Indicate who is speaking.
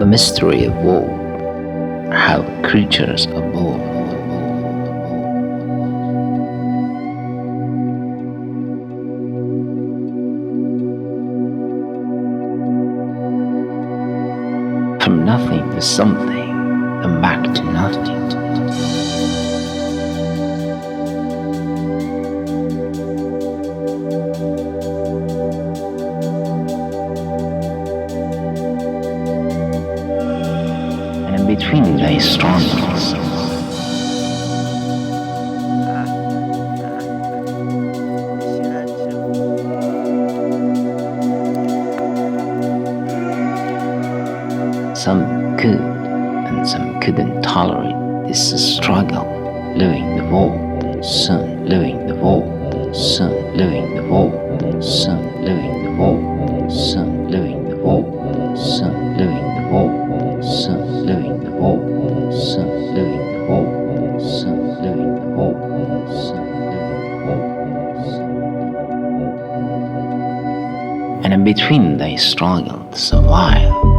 Speaker 1: the mystery of war, how creatures are born. From nothing to something, and back to nothing. And in between they struggles. Some could, and some couldn't tolerate this struggle, living the war, soon living the war, soon living the war, soon living the war, soon living the war, soon living the war, soon living the war, soon living the war, soon living the war, soon living the war. And in between they struggled so while.